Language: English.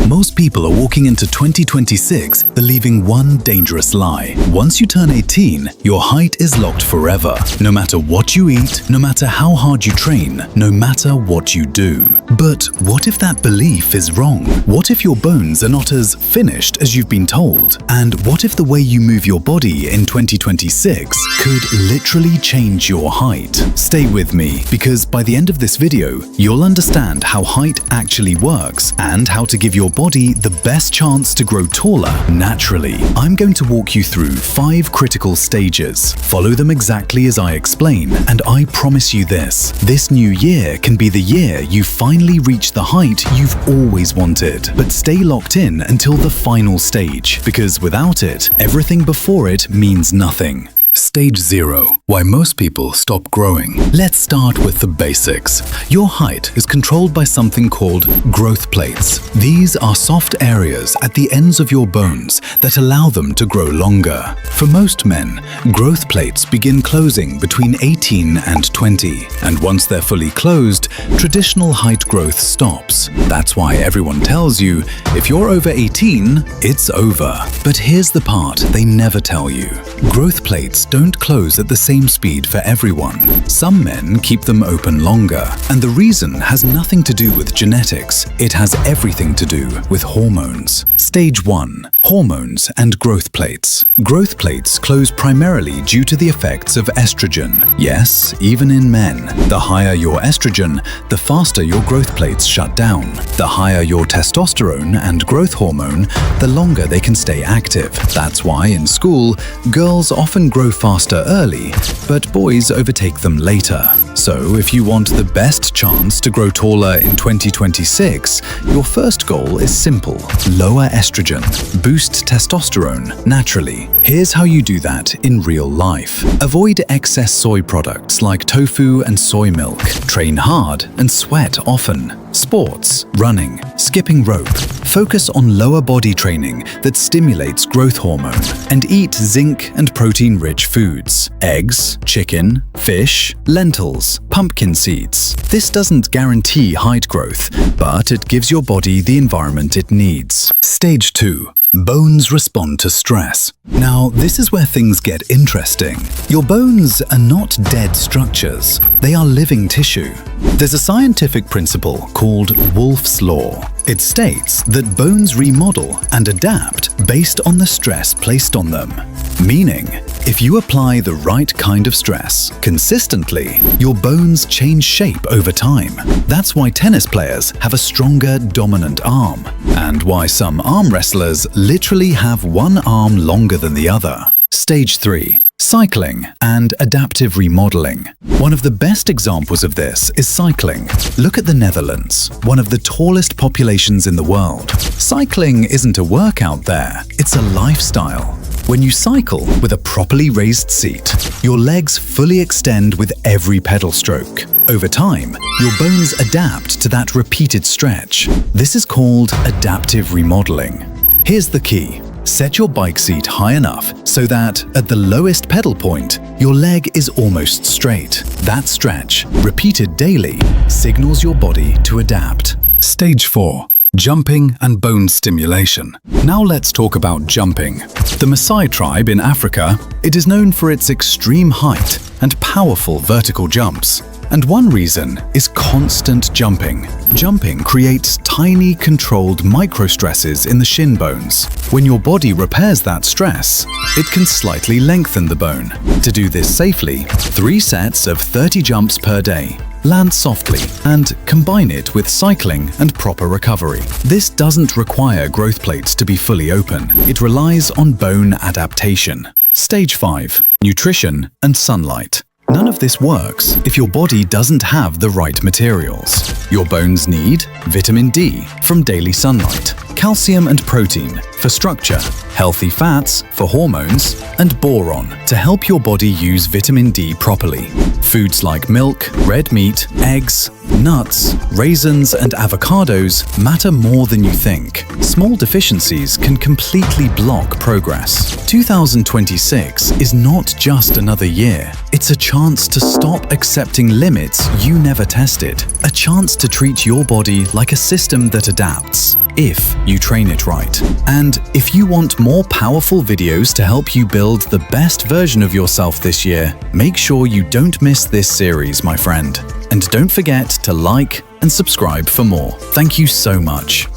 Most people are walking into 2026 believing one dangerous lie. Once you turn 18, your height is locked forever. No matter what you eat, no matter how hard you train, no matter what you do. But what if that belief is wrong? What if your bones are not as finished as you've been told? And what if the way you move your body in 2026 could literally change your height? Stay with me, because by the end of this video, you'll understand how height actually works and how to give your body the best chance to grow taller naturally. I'm going to walk you through 5 critical stages. Follow them exactly as I explain, and I promise you this new year can be the year you finally reach the height you've always wanted. But stay locked in until the final stage, because without it, everything before it means nothing. Stage 0. Why most people stop growing. Let's start with the basics. Your height is controlled by something called growth plates. These are soft areas at the ends of your bones that allow them to grow longer. For most men, growth plates begin closing between 18 and 20, and once they're fully closed, traditional height growth stops. That's why everyone tells you, if you're over 18, it's over. But here's the part they never tell you. Growth plates don't close at the same speed for everyone. Some men keep them open longer, and the reason has nothing to do with genetics. It has everything to do with hormones. Stage 1. Hormones and growth plates. Growth plates close primarily due to the effects of estrogen. Yes, even in men. The higher your estrogen, the faster your growth plates shut down. The higher your testosterone and growth hormone, the longer they can stay active. That's why in school, girls often grow faster early, but boys overtake them later. So if you want the best chance to grow taller in 2026, your first goal is simple: lower estrogen, boost testosterone naturally. Here's how you do that in real life. Avoid excess soy products like tofu and soy milk. Train hard and sweat often. Sports, running, skipping rope. Focus on lower body training that stimulates growth hormone, and eat zinc and protein-rich foods. Eggs, chicken, fish, lentils, pumpkin seeds. This doesn't guarantee height growth, but it gives your body the environment it needs. Stage 2. Bones respond to stress. Now, this is where things get interesting. Your bones are not dead structures. They are living tissue. There's a scientific principle called Wolff's Law. It states that bones remodel and adapt based on the stress placed on them. Meaning, if you apply the right kind of stress consistently, your bones change shape over time. That's why tennis players have a stronger dominant arm, and why some arm wrestlers literally have one arm longer than the other. Stage 3. Cycling and adaptive remodeling. One of the best examples of this is cycling. Look at the Netherlands, one of the tallest populations in the world. Cycling isn't a workout there, it's a lifestyle. When you cycle with a properly raised seat, your legs fully extend with every pedal stroke. Over time, your bones adapt to that repeated stretch. This is called adaptive remodeling. Here's the key. Set your bike seat high enough so that, at the lowest pedal point, your leg is almost straight. That stretch, repeated daily, signals your body to adapt. Stage 4. Jumping and bone stimulation. Now let's talk about jumping. The Maasai tribe in Africa, it is known for its extreme height and powerful vertical jumps. And one reason is constant jumping. Jumping creates tiny, controlled microstresses in the shin bones. When your body repairs that stress, it can slightly lengthen the bone. To do this safely, 3 sets of 30 jumps per day. Land softly and combine it with cycling and proper recovery. This doesn't require growth plates to be fully open. It relies on bone adaptation. Stage 5. Nutrition and sunlight. None of this works if your body doesn't have the right materials. Your bones need vitamin D from daily sunlight, calcium and protein for structure, healthy fats for hormones, and boron to help your body use vitamin D properly. Foods like milk, red meat, eggs, nuts, raisins, and avocados matter more than you think. Small deficiencies can completely block progress. 2026 is not just another year. It's a chance to stop accepting limits you never tested. A chance to treat your body like a system that adapts, if you train it right. And if you want more powerful videos to help you build the best version of yourself this year, make sure you don't miss this series, my friend. And don't forget to like and subscribe for more. Thank you so much.